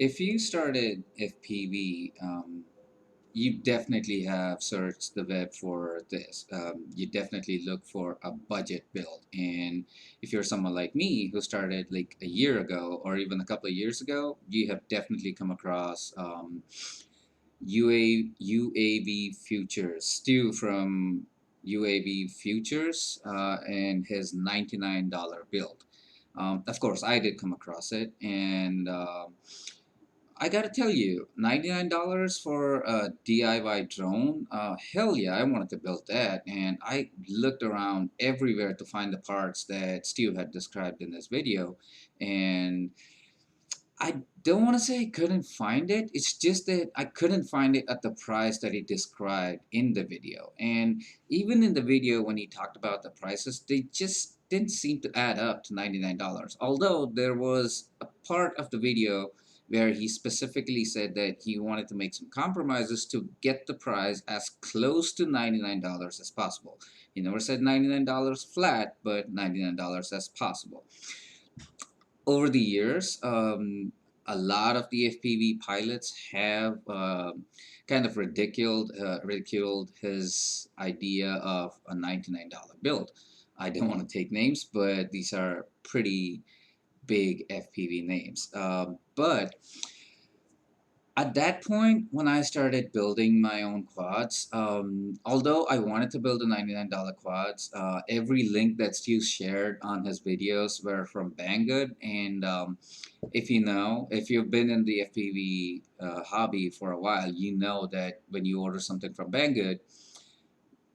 If you started FPV, you definitely have searched the web for this. You definitely look for a budget build. And if you're someone like me who started like a year ago or even a couple of years ago, you have definitely come across UAV Futures, Stu from UAV Futures, and his $99 build. Of course, I did come across it, and I gotta tell you, $99 for a DIY drone, hell yeah, I wanted to build that. And I looked around everywhere to find the parts that Stu had described in this video. And I don't want to say I couldn't find it. It's just that I couldn't find it at the price that he described in the video. And even in the video, when he talked about the prices, they just didn't seem to add up to $99. Although there was a part of the video where he specifically said that he wanted to make some compromises to get the price as close to $99 as possible. He never said $99 flat, but $99 as possible. Over the years, a lot of the FPV pilots have kind of ridiculed his idea of a $99 build. I don't want to take names, but these are pretty big FPV names. But at that point, when I started building my own quads, although I wanted to build a $99 quads, every link that Stu shared on his videos were from Banggood. And if you've been in the FPV hobby for a while, you know that when you order something from Banggood,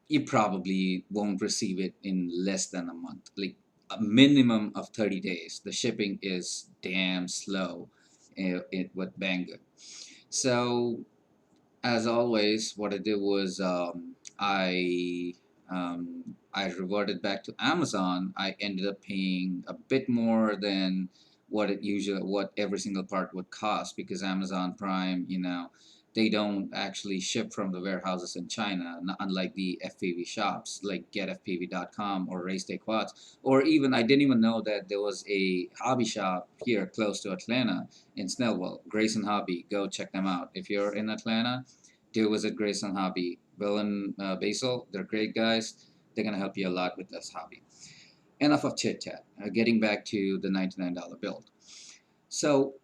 you probably won't receive it in less than a month, like a minimum of 30 days. The shipping is damn slow with Banggood. So as always, what I did was I reverted back to Amazon. I ended up paying a bit more than what every single part would cost, because Amazon Prime, they don't actually ship from the warehouses in China, unlike the FPV shops like getfpv.com or Race Day Quads. Or even, I didn't even know that there was a hobby shop here close to Atlanta in Snellville, Grayson Hobby. Go check them out. If you're in Atlanta, do visit Grayson Hobby. Bill and Basil, they're great guys. They're gonna help you a lot with this hobby. Enough of chit chat. Getting back to the $99 build. So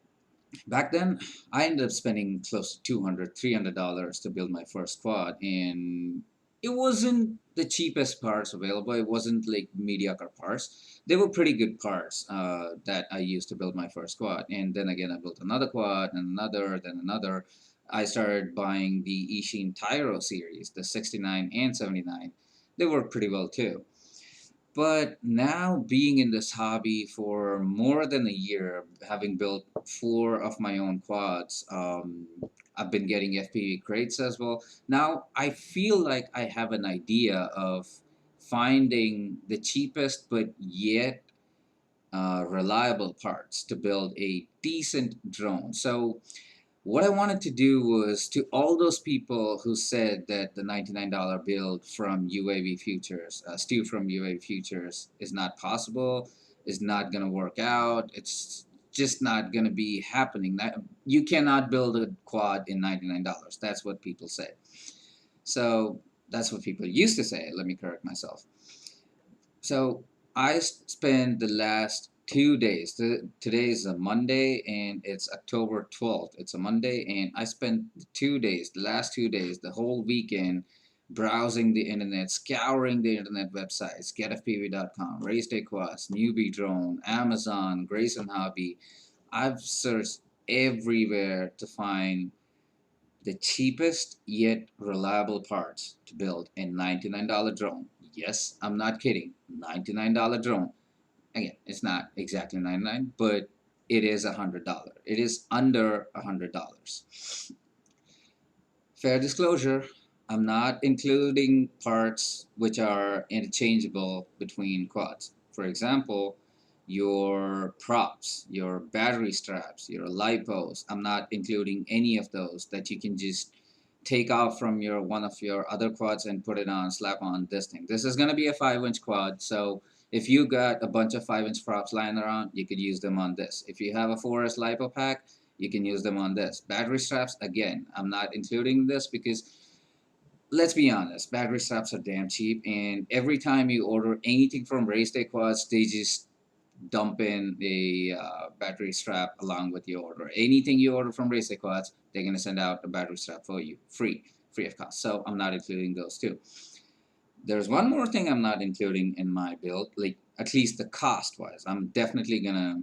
back then, I ended up spending close to $200, $300 to build my first quad, and it wasn't the cheapest parts available. It wasn't like mediocre parts. They were pretty good parts that I used to build my first quad. And then again, I built another quad and another, then another. I started buying the Ishin Tyro series, the 69 and 79. They work pretty well too. But now, being in this hobby for more than a year, having built four of my own quads, I've been getting FPV crates as well. Now I feel like I have an idea of finding the cheapest but yet reliable parts to build a decent drone. So what I wanted to do was, to all those people who said that the $99 build from UAV Futures, Stu from UAV Futures, is not possible, is not going to work out, it's just not going to be happening. You cannot build a quad in $99. That's what people say. So that's what people used to say. Let me correct myself. So I spent the last 2 days. Today is a Monday and it's October 12th. It's a Monday, and I spent the last 2 days, the whole weekend, browsing the internet, scouring the internet websites, getfpv.com, Race Day Quads, Newbie Drone, Amazon, Grayson Hobby. I've searched everywhere to find the cheapest yet reliable parts to build a $99 drone. Yes, I'm not kidding. $99 drone. Again, it's not exactly 99, but it is $100. It is under $100. Fair disclosure, I'm not including parts which are interchangeable between quads. For example, your props, your battery straps, your lipos. I'm not including any of those that you can just take off from your one of your other quads and put it on, slap on this thing. This is going to be a 5-inch quad, so if you got a bunch of 5-inch props lying around, you could use them on this. If you have a 4S lipo pack, You can use them on this. Battery straps, again, I'm not including this because let's be honest, battery straps are damn cheap, and every time you order anything from Race Day Quads, they just dump in a battery strap along with your order. Anything you order from Race Day Quads, they're gonna send out a battery strap for you, free of cost. So I'm not including those too. There's one more thing I'm not including in my build, like at least the cost wise. I'm definitely gonna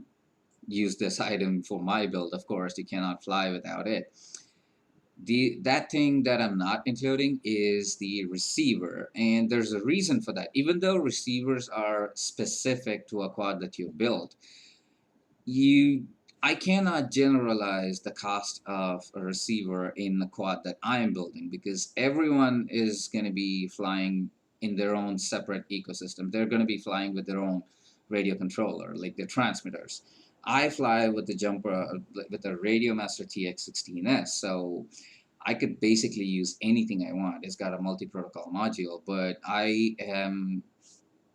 use this item for my build. Of course, you cannot fly without it. That thing that I'm not including is the receiver, and there's a reason for that. Even though receivers are specific to a quad that you build, you I cannot generalize the cost of a receiver in the quad that I am building because everyone is going to be flying in their own separate ecosystem. They're going to be flying with their own radio controller, like their transmitters. I fly with the jumper with the Radio Master TX16S, so I could basically use anything I want. It's got a multi-protocol module, but I am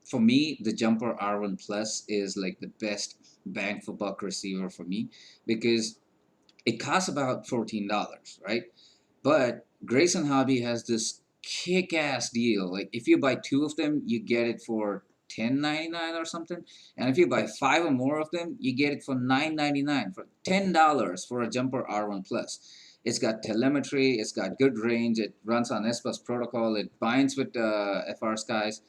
for me, the Jumper R1 Plus is like the best bang for buck receiver for me because it costs about $14, right? But Grayson Hobby has this kick-ass deal. Like if you buy two of them, you get it for $10.99 or something, and if you buy five or more of them, you get it for $9.99 for $10 for a Jumper R1 Plus. It's got telemetry, it's got good range, it runs on S Bus protocol, it binds with FR Skies,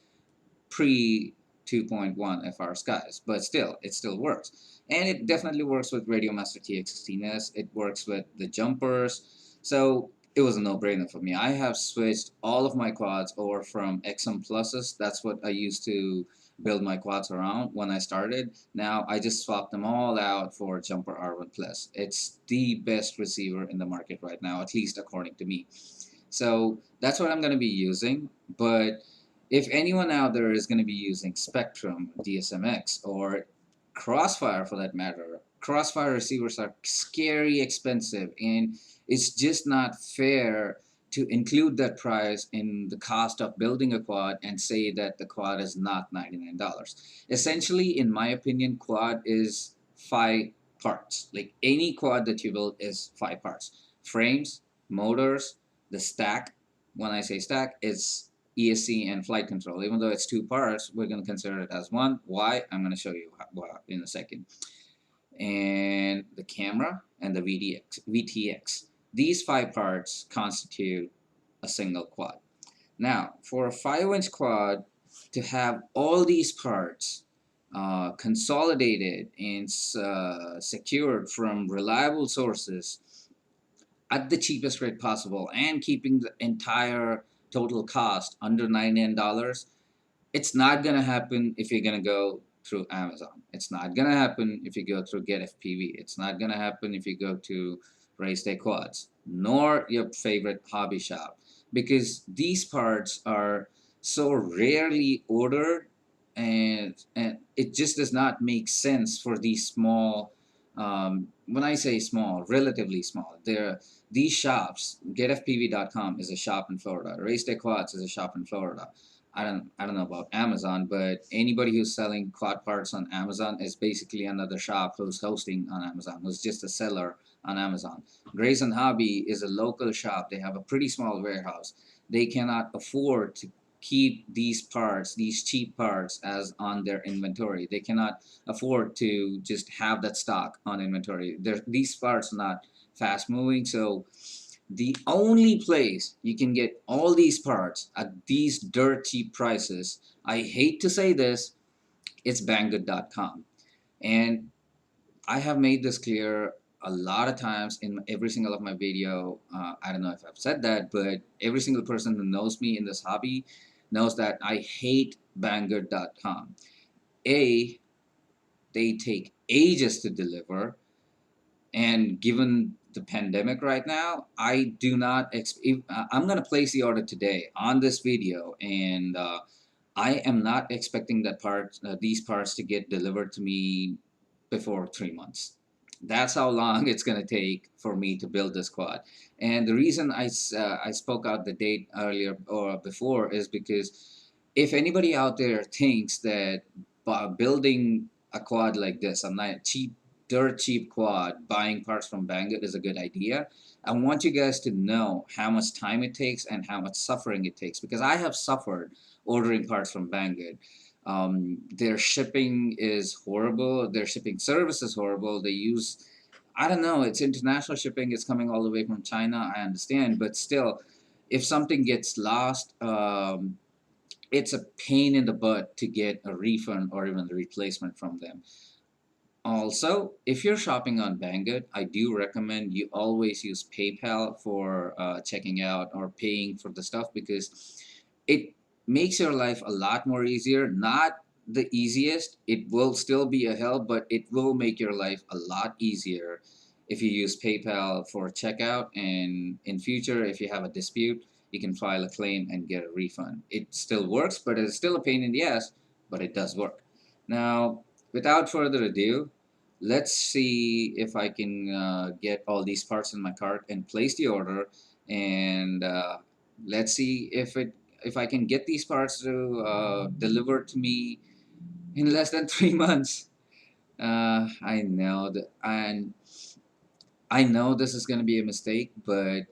pre 2.1 FR skies, but still, it still works. And it definitely works with Radio Master TX16S. It works with the jumpers. So it was a no-brainer for me. I have switched all of my quads over from XM Pluses. That's what I used to build my quads around when I started. Now I just swapped them all out for Jumper R1 Plus. It's the best receiver in the market right now, at least according to me. So that's what I'm going to be using. But if anyone out there is going to be using Spectrum, DSMX, or Crossfire for that matter, Crossfire receivers are scary expensive, and it's just not fair to include that price in the cost of building a quad and say that the quad is not $99. Essentially, in my opinion, quad is five parts. Like any quad that you build is five parts: frames, motors, the stack. When I say stack, it's ESC and flight control. Even though it's two parts, we're going to consider it as one. Why? I'm going to show you in a second. And the camera and the VTX. These five parts constitute a single quad. Now, for a 5-inch quad, to have all these parts consolidated and secured from reliable sources at the cheapest rate possible and keeping the entire total cost under $99, it's not gonna happen if you're gonna go through Amazon. It's not gonna happen if you go through Get FPV. It's not gonna happen if you go to Race Day Quads, nor your favorite hobby shop, because these parts are so rarely ordered, and it just does not make sense for these small. When I say small, relatively small, these shops. GetFPV.com is a shop in Florida. Race Day Quads is a shop in Florida. I don't know about Amazon, but anybody who's selling quad parts on Amazon is basically another shop who's hosting on Amazon, who's just a seller on Amazon. Grayson Hobby is a local shop. They have a pretty small warehouse. They cannot afford to keep these parts, these cheap parts, as on their inventory. They cannot afford to just have that stock on inventory. These parts are not fast moving, so the only place you can get all these parts at these dirt cheap prices, I hate to say this, it's Banggood.com. And I have made this clear a lot of times in every single of my video. I don't know if I've said that, but every single person who knows me in this hobby knows that I hate Banggood.com. A, they take ages to deliver, and given the pandemic right now, I do not I'm going to place the order today on this video, and I am not expecting these parts to get delivered to me before 3 months. That's how long it's going to take for me to build this quad. And the reason I spoke out the date earlier or before is because if anybody out there thinks that building a quad like this, a cheap dirt cheap quad, buying parts from Banggood is a good idea. I want you guys to know how much time it takes and how much suffering it takes, because I have suffered ordering parts from Banggood. Their shipping is horrible. Their shipping service is horrible. They use, I don't know, it's international shipping. It's coming all the way from China. I understand, but still, if something gets lost, it's a pain in the butt to get a refund or even a replacement from them. Also, if you're shopping on Banggood, I do recommend you always use PayPal for checking out or paying for the stuff, because it makes your life a lot more easier. Not the easiest, it will still be a help, but it will make your life a lot easier if you use PayPal for checkout. And in future, if you have a dispute, you can file a claim and get a refund. It still works, but it's still a pain in the ass, but it does work. Now, without further ado, let's see if I can get all these parts in my cart and place the order, and let's see if I can get these parts to deliver to me in less than 3 months. I know that, and I know this is going to be a mistake, but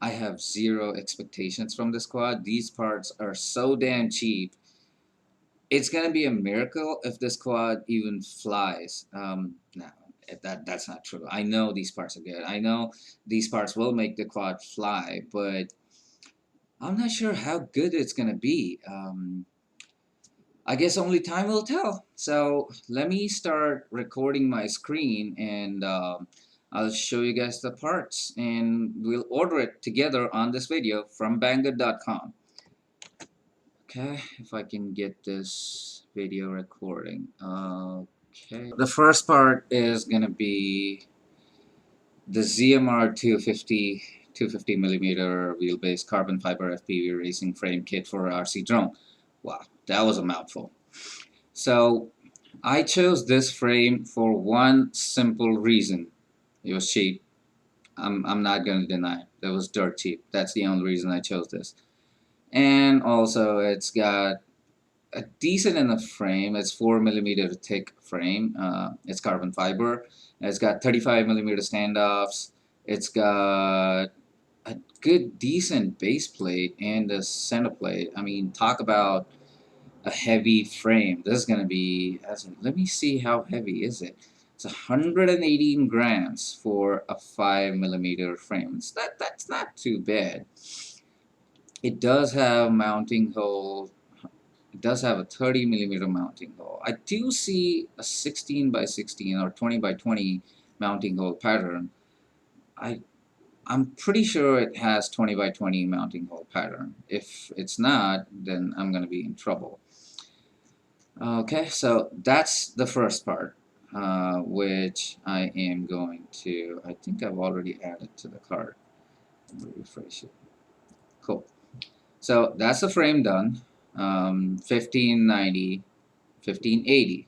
I have zero expectations from this quad. These parts are so damn cheap. It's gonna be a miracle if this quad even flies. No, that's not true. I know these parts are good. I know these parts will make the quad fly, but I'm not sure how good it's gonna be. I guess only time will tell. So let me start recording my screen, and I'll show you guys the parts, and we'll order it together on this video from Banggood.com. Okay, if I can get this video recording. Okay. The first part is gonna be the ZMR 250 millimeter wheelbase carbon fiber FPV racing frame kit for RC drone. Wow, that was a mouthful. So I chose this frame for one simple reason. It was cheap. I'm not gonna deny it. It was dirt cheap. That's the only reason I chose this. And also it's got a decent enough frame. It's 4 millimeter thick frame. It's carbon fiber. It's got 35 millimeter standoffs. It's got a good, decent base plate and a center plate. I mean, talk about a heavy frame. This is gonna be. Let me see how heavy is it. It's 118 grams for a 5 millimeter frame. That's not too bad. It does have mounting hole. It does have a 30 millimeter mounting hole. I do see a 16 by 16 or 20 by 20 mounting hole pattern. I'm pretty sure it has 20 by 20 mounting hole pattern. If it's not, then I'm gonna be in trouble. Okay, so that's the first part, which I am going to, I think I've already added to the cart. Let me refresh it. Cool. So that's the frame done. 1590, 1580.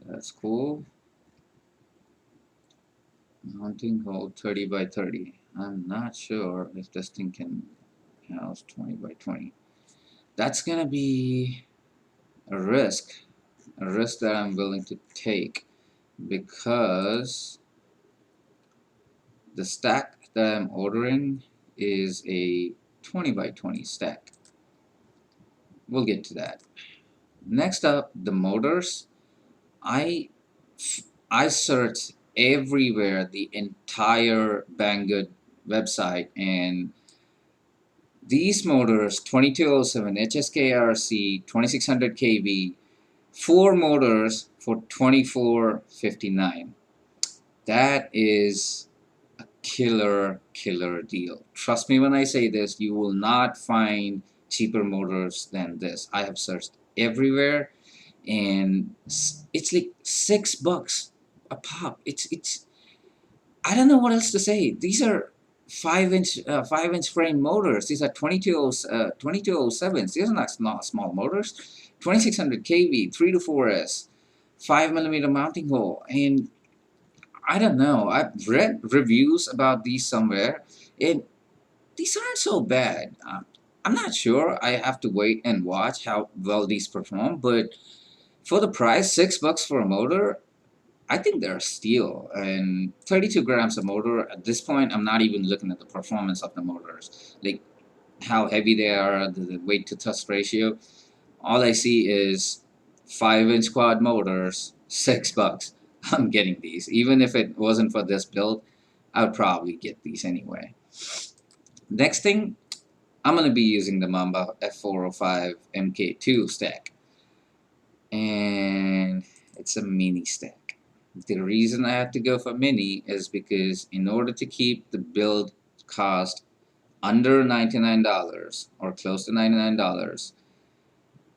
That's cool. Mounting hole 30 by 30. I'm not sure if this thing can house 20 by 20. That's gonna be a risk that I'm willing to take, because the stack that I'm ordering is a 20 by 20 stack. We'll get to that. Next up, the motors. I searched everywhere, the entire Banggood website, and these motors, 2207 HSKRC 2600 kV, 4 motors for $24.59. That is a killer deal. Trust me when I say this, you will not find cheaper motors than this. I have searched everywhere, and it's like $6 a pop. It's I don't know what else to say. These are 5-inch frame motors. These are 2207s. These are not small motors. 2600 kV, 3 to 4S, 5 millimeter mounting hole, and I don't know. I've read reviews about these somewhere, and these aren't so bad. I'm not sure. I have to wait and watch how well these perform, but for the price, $6 for a motor, I think they're a steal. And 32 grams of motor, at this point, I'm not even looking at the performance of the motors. Like how heavy they are, the weight to thrust ratio. All I see is 5-inch quad motors, $6. I'm getting these. Even if it wasn't for this build, I would probably get these anyway. Next thing, I'm going to be using the Mamba F405 MK2 stack. And it's a mini stack. The reason I had to go for mini is because in order to keep the build cost under $99 or close to $99,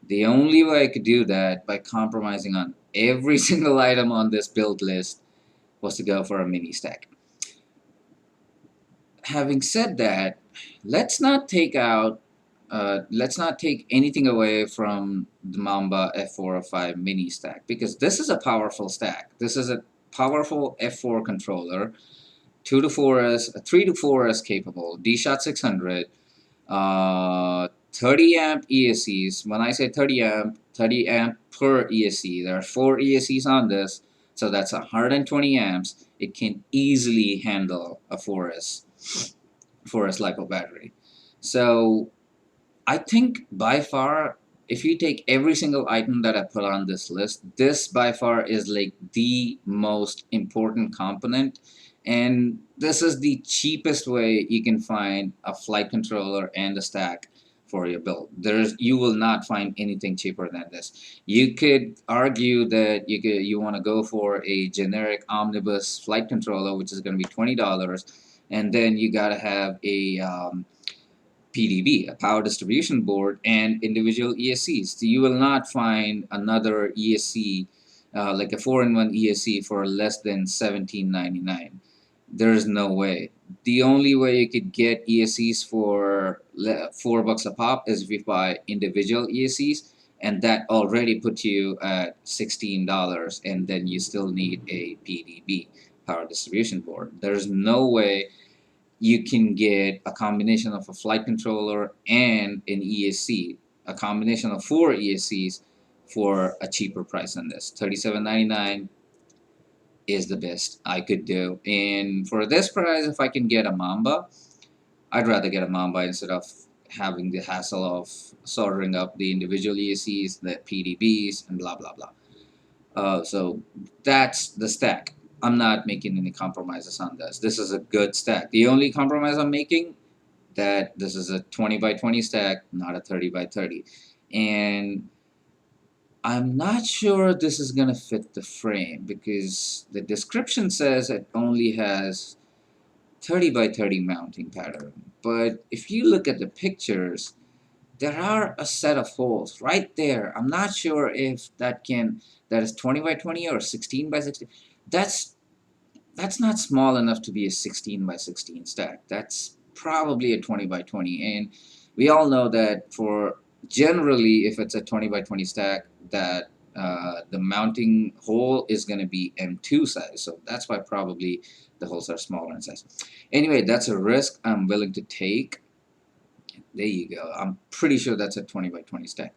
the only way I could do that by compromising on every single item on this build list was to go for a mini stack. Having said that, let's not take out, let's not take anything away from the Mamba F405 mini stack, because this is a powerful stack. This is a powerful F4 controller, 2 to 4S, 3 to 4S capable, D-Shot 600, 30 amp ESCs. When I say 30 amp per ESC. There are 4 ESCs on this, so that's 120 amps. It can easily handle a 4S LiPo battery. So I think by far, if you take every single item that I put on this list, this by far is like the most important component. And this is the cheapest way you can find a flight controller and a stack for your build. You will not find anything cheaper than this. You could argue that you want to go for a generic omnibus flight controller, which is going to be $20, and then you got to have a PDB, a power distribution board, and individual ESCs. So you will not find another ESC, like a 4-in-1 ESC, for less than $17.99. There's no way. The only way you could get ESCs for $4 a pop is if you buy individual ESCs, and that already put you at $16, and then you still need a PDB, power distribution board. There's no way you can get a combination of a flight controller and an ESC, a combination of 4 ESCs for a cheaper price than this. $37.99 is the best I could do. And for this price, if I can get a Mamba, I'd rather get a Mamba instead of having the hassle of soldering up the individual ESCs, the PDBs, and blah blah blah. So that's the stack. I'm not making any compromises on this. This is a good stack. The only compromise I'm making, that this is a 20 by 20 stack, not a 30 by 30. And I'm not sure this is going to fit the frame, because the description says it only has 30 by 30 mounting pattern. But if you look at the pictures, there are a set of holes right there. I'm not sure if that is 20 by 20 or 16 by 16. That's not small enough to be a 16 by 16 stack. That's probably a 20 by 20. And we all know that for generally, if it's a 20 by 20 stack, that the mounting hole is going to be M2 size. So that's why probably the holes are smaller in size. Anyway, that's a risk I'm willing to take. There you go. I'm pretty sure that's a 20 by 20 stack.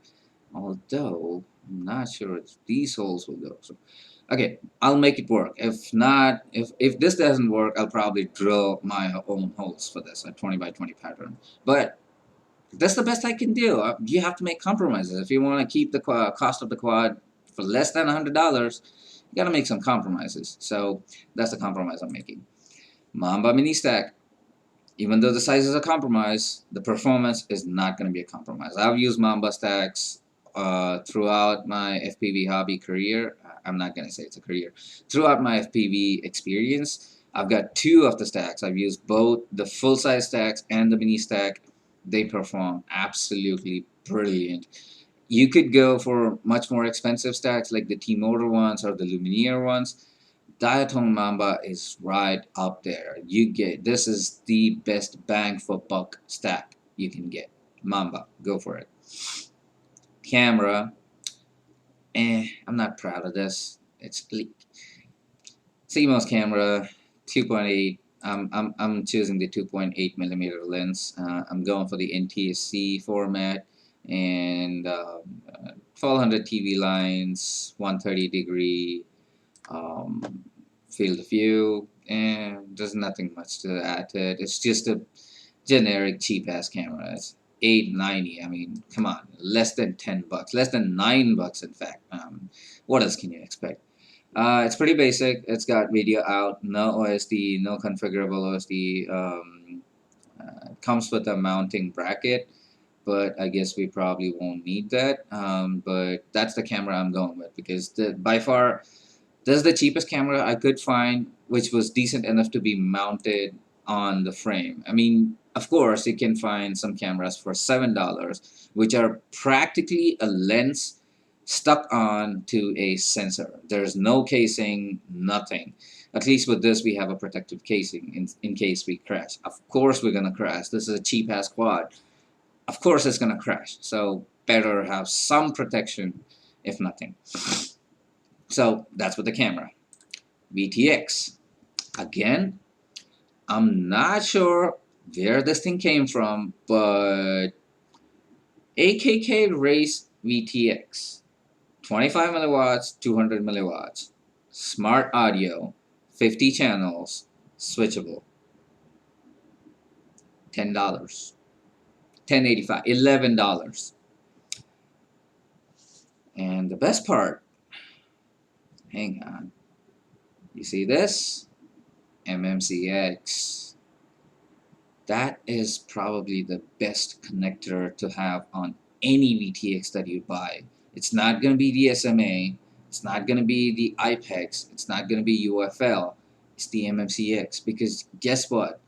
Although, I'm not sure if these holes will go. So, okay, I'll make it work. If not, if this doesn't work, I'll probably drill my own holes for this, a 20 by 20 pattern. But that's the best I can do. You have to make compromises. If you want to keep the cost of the quad for less than $100, you got to make some compromises. So that's the compromise I'm making. Mamba Mini Stack. Even though the size is a compromise, the performance is not going to be a compromise. I've used Mamba stacks throughout my FPV hobby career. I'm not going to say it's a career. Throughout my FPV experience, I've got 2 of the stacks. I've used both the full-size stacks and the mini stack. They perform absolutely brilliant. You could go for much more expensive stacks like the T-Motor ones or the Lumineer ones. Diatone Mamba is right up there. This is the best bang for buck stack you can get. Mamba, go for it. Camera, I'm not proud of this. It's CMOS camera, 2.8. I'm choosing the 2.8 millimeter lens. I'm going for the NTSC format, and 1200 TV lines, 130 degree um, field of view, and there's nothing much to add to it. It's just a generic cheap ass camera. It's 890. I mean, come on, less than $10, less than $9, in fact. What else can you expect? It's pretty basic. It's got video out, no OSD, no configurable OSD. Comes with a mounting bracket, but I guess we probably won't need that. But that's the camera I'm going with, because by far this is the cheapest camera I could find, which was decent enough to be mounted on the frame. I mean, of course, you can find some cameras for $7, which are practically a lens stuck on to a sensor. There's no casing, nothing. At least with this, we have a protective casing in case we crash. Of course, we're gonna crash. This is a cheap ass quad. Of course, it's gonna crash. So better have some protection, if nothing. So that's with the camera. VTX. Again, I'm not sure where this thing came from, but AKK Race VTX. 25 milliwatts, 200 milliwatts. Smart audio, 50 channels, switchable. $10. $10.85, $11. And the best part, hang on. You see this? MMCX. That is probably the best connector to have on any VTX that you buy. It's not going to be the SMA, it's not going to be the IPEX, it's not going to be UFL, it's the MMCX. Because guess what?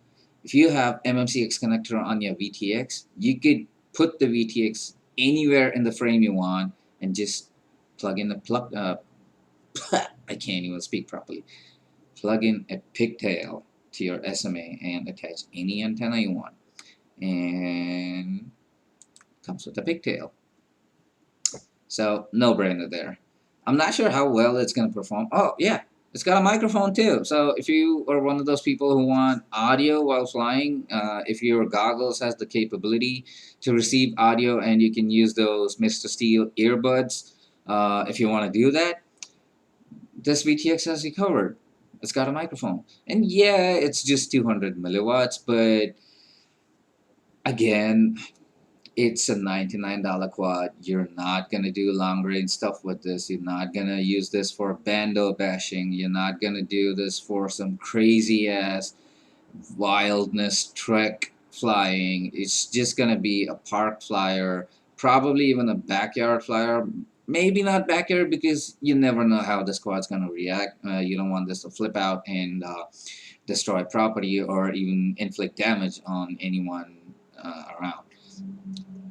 If you have MMCX connector on your VTX, you could put the VTX anywhere in the frame you want and just plug in the I can't even speak properly. Plug in a pigtail to your SMA and attach any antenna you want, and comes with a pigtail. So no brainer there. I'm not sure how well it's going to perform. Oh yeah, it's got a microphone too. So if you are one of those people who want audio while flying, if your goggles has the capability to receive audio and you can use those Mr. Steel earbuds, if you want to do that, this VTX has you covered. It's got a microphone. And yeah, it's just 200 milliwatts, but again, it's a $99 quad. You're not going to do long range stuff with this. You're not going to use this for bando bashing. You're not going to do this for some crazy ass wildness trek flying. It's just going to be a park flyer, probably even a backyard flyer. Maybe not backyard, because you never know how the squad's going to react. You don't want this to flip out and destroy property or even inflict damage on anyone around.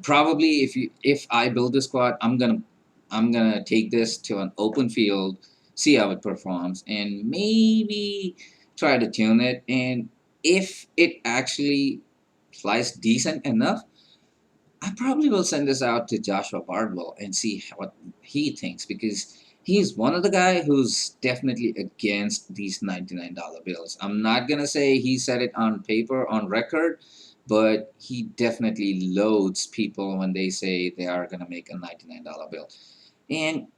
Probably if I build this squad, I'm gonna take this to an open field, see how it performs, and maybe try to tune it. And if it actually flies decent enough, I probably will send this out to Joshua Bardwell and see what he thinks, because he's one of the guy who's definitely against these $99 bills. I'm not gonna say he said it on paper, on record, but he definitely loads people when they say they are gonna make a $99 bill. And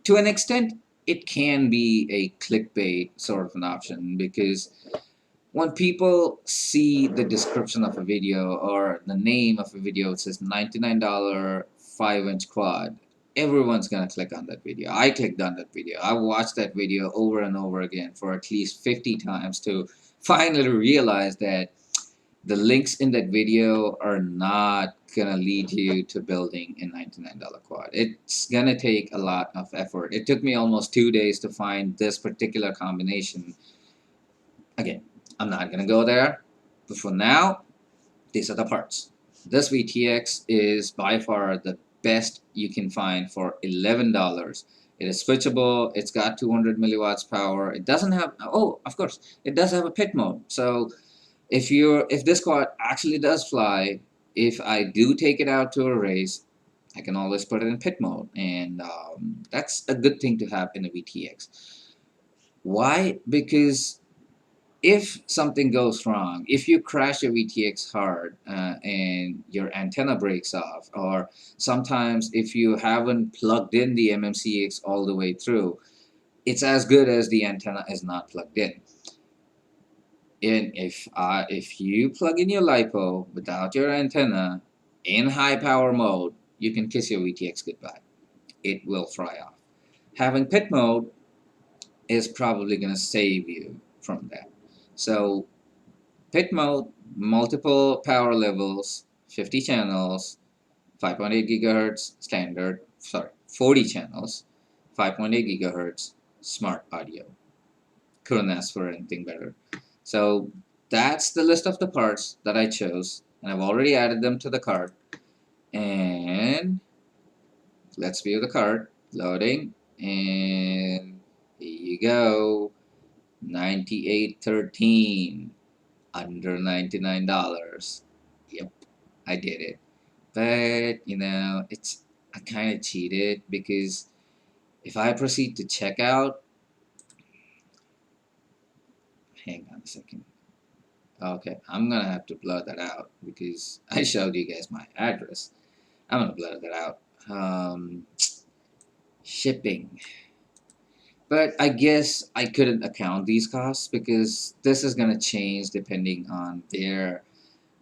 to an extent, it can be a clickbait sort of an option, because when people see the description of a video or the name of a video, it says $99 5-inch quad. Everyone's gonna click on that video. I clicked on that video. I watched that video over and over again for at least 50 times to finally realize that the links in that video are not gonna lead you to building a $99 quad. It's gonna take a lot of effort. It took me almost 2 days to find this particular combination. Again, I'm not gonna go there, but for now, these are the parts. This VTX is by far the best you can find for $11. It is switchable. It's got 200 milliwatts power. It doesn't have, oh, of course, it does have a pit mode. So if this quad actually does fly, if I do take it out to a race, I can always put it in pit mode, and that's a good thing to have in a VTX. Why? Because if something goes wrong, if you crash your VTX hard and your antenna breaks off, or sometimes if you haven't plugged in the MMCX all the way through, it's as good as the antenna is not plugged in. And if you plug in your LiPo without your antenna in high power mode, you can kiss your VTX goodbye. It will fry off. Having pit mode is probably going to save you from that. So pit mode, multiple power levels, 50 channels, 5.8 gigahertz standard, sorry, 40 channels, 5.8 gigahertz smart audio. Couldn't ask for anything better. So that's the list of the parts that I chose, and I've already added them to the cart. And let's view the cart. Loading, and here you go. 98.13, under $99. Yep, I did it. But it's I kind of cheated because if I proceed to checkout, hang on a second. Okay, I'm gonna have to blur that out because I showed you guys my address. I'm gonna blur that out. Shipping. But I guess I couldn't account these costs because this is gonna change depending on where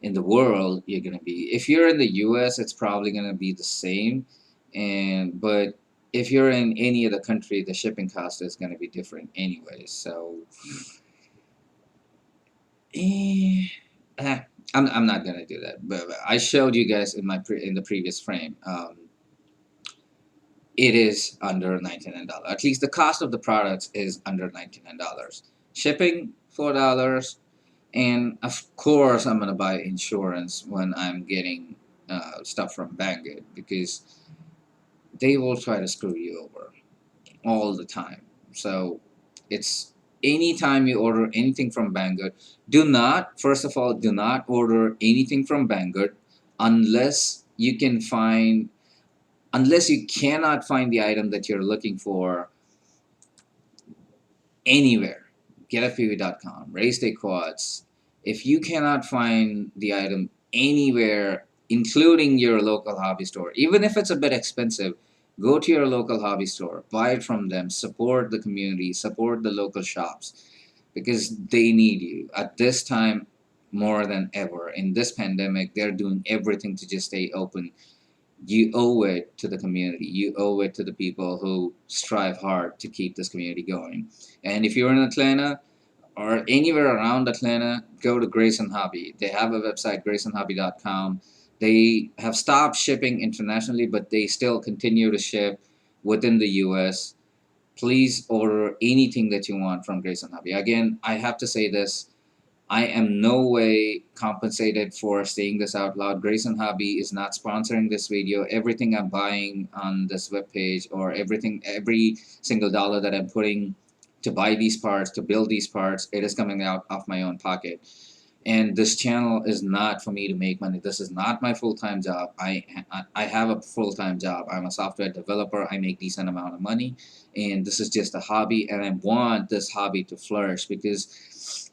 in the world you're gonna be. If you're in the US, it's probably gonna be the same. But if you're in any other country, the shipping cost is gonna be different anyway. So eh, eh, I'm not gonna do that. But I showed you guys in in the previous frame. It is under $99. At least the cost of the products is under $99. Shipping $4, and of course I'm gonna buy insurance when I'm getting stuff from Banggood because they will try to screw you over all the time. So it's anytime you order anything from Banggood, first of all, do not order anything from Banggood unless you can find unless you cannot find the item that you're looking for anywhere. GetFPV.com, Race Day Quads. If you cannot find the item anywhere, including your local hobby store, even if it's a bit expensive, go to your local hobby store, buy it from them, support the community, support the local shops because they need you at this time more than ever. In this pandemic, they're doing everything to just stay open. You owe it to the community. You owe it to the people who strive hard to keep this community going. And if you're in Atlanta or anywhere around Atlanta, go to Grayson Hobby. They have a website, graysonhobby.com. They have stopped shipping internationally, but they still continue to ship within the US. Please order anything that you want from Grayson Hobby. Again, I have to say this, I am no way compensated for saying this out loud. Grayson Hobby is not sponsoring this video. Everything I'm buying on this webpage or every single dollar that I'm putting to buy these parts, to build these parts, it is coming out of my own pocket. And this channel is not for me to make money. This is not my full-time job. I have a full-time job. I'm a software developer. I make decent amount of money. And this is just a hobby. And I want this hobby to flourish because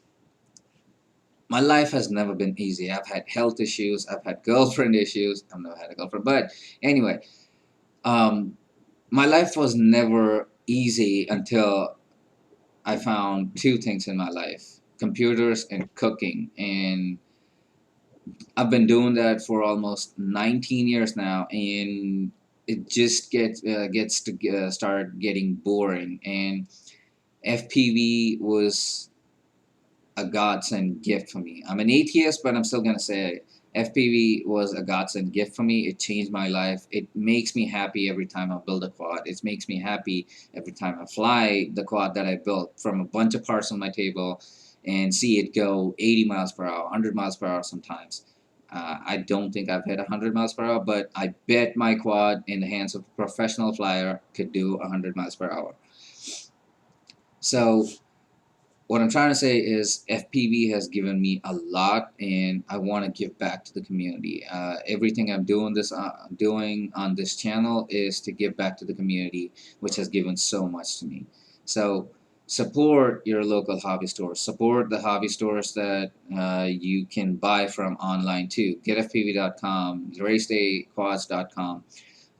my life has never been easy. I've had health issues. I've had girlfriend issues. I've never had a girlfriend. But anyway, um, my life was never easy until I found two things in my life: computers and cooking. And I've been doing that for almost 19 years now. And it just gets to start getting boring. And FPV was a godsend gift for me. I'm an atheist, but I'm still gonna say FPV was a godsend gift for me. It changed my life. It makes me happy every time I build a quad. It makes me happy every time I fly the quad that I built from a bunch of parts on my table and see it go 80 miles per hour, 100 miles per hour sometimes. I don't think I've hit 100 miles per hour, but I bet my quad in the hands of a professional flyer could do 100 miles per hour. So what I'm trying to say is FPV has given me a lot, and I want to give back to the community. Everything I'm doing on this channel is to give back to the community, which has given so much to me. So support your local hobby stores. Support the hobby stores that you can buy from online too. GetFPV.com, RaceDayQuads.com.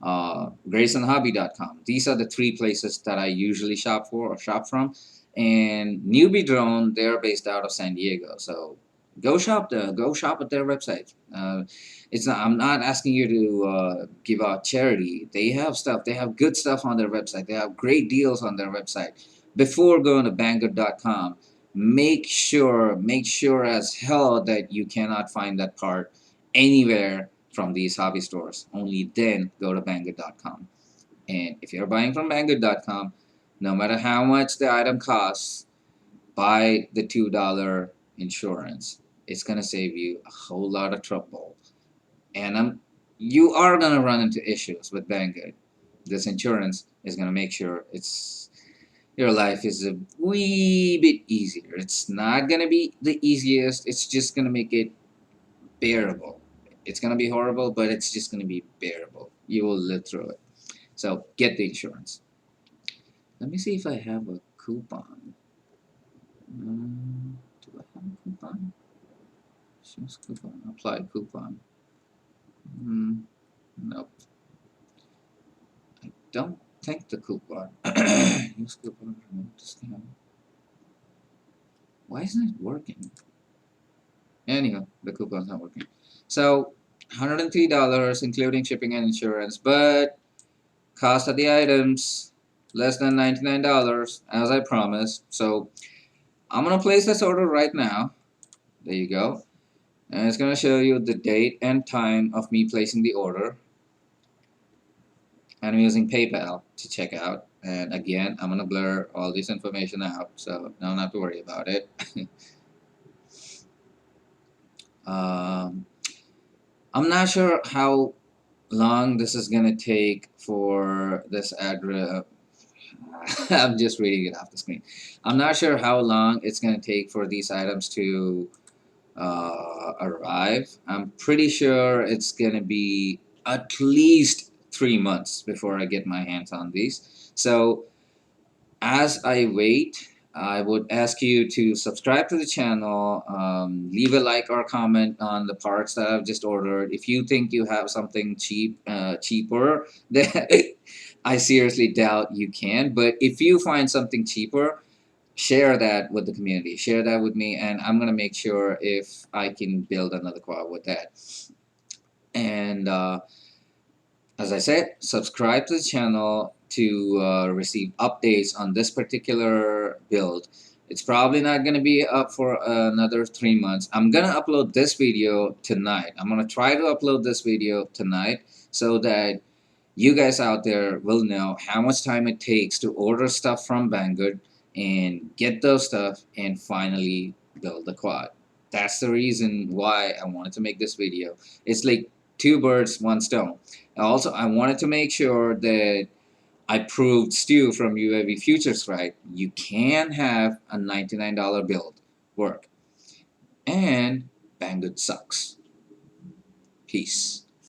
GraysonHobby.com. These are the three places that I usually shop for or shop from. And Newbie Drone, they're based out of San Diego, so go shop at their website. It's not, I'm not asking you to give out charity. They have stuff. They have good stuff on their website. They have great deals on their website. Before going to Banggood.com, make sure as hell that you cannot find that part anywhere from these hobby stores. Only then go to Banggood.com. And if you're buying from Banggood.com, no matter how much the item costs, buy the $2 insurance. It's gonna save you a whole lot of trouble. And you are gonna run into issues with Banggood. This insurance is gonna make sure your life is a wee bit easier. It's not gonna be the easiest. It's just gonna make it bearable. It's gonna be horrible, but it's just gonna be bearable. You will live through it. So get the insurance. Let me see if I have a coupon. Do I have a coupon? Choose coupon. Apply coupon. Nope. I don't think the coupon. Use coupon. Remove discount. Why isn't it working? Anyhow, the coupon's not working. So $103 including shipping and insurance, but cost of the items less than $99 as I promised. So I'm gonna place this order right now. There you go. And it's gonna show you the date and time of me placing the order. And I'm using PayPal to check out. And again, I'm gonna blur all this information out, so don't have to worry about it. I'm not sure how long this is gonna take for this address. I'm just reading it off the screen. I'm not sure how long it's gonna take for these items to arrive. I'm pretty sure it's gonna be at least 3 months before I get my hands on these. So as I wait, I would ask you to subscribe to the channel, leave a like or comment on the parts that I've just ordered. If you think you have something cheaper, then I seriously doubt you can. But if you find something cheaper, share that with the community. Share that with me, and I'm gonna make sure if I can build another quad with that. And as I said, subscribe to the channel to receive updates on this particular build. It's probably not going to be up for another 3 months. I'm going to upload this video tonight. I'm going to try to upload this video tonight so that you guys out there will know how much time it takes to order stuff from Banggood and get those stuff and finally build the quad. That's the reason why I wanted to make this video. It's like two birds, one stone. Also, I wanted to make sure that I proved Stu from UAV Futures right. You can have a $99 build work. And Banggood sucks. Peace.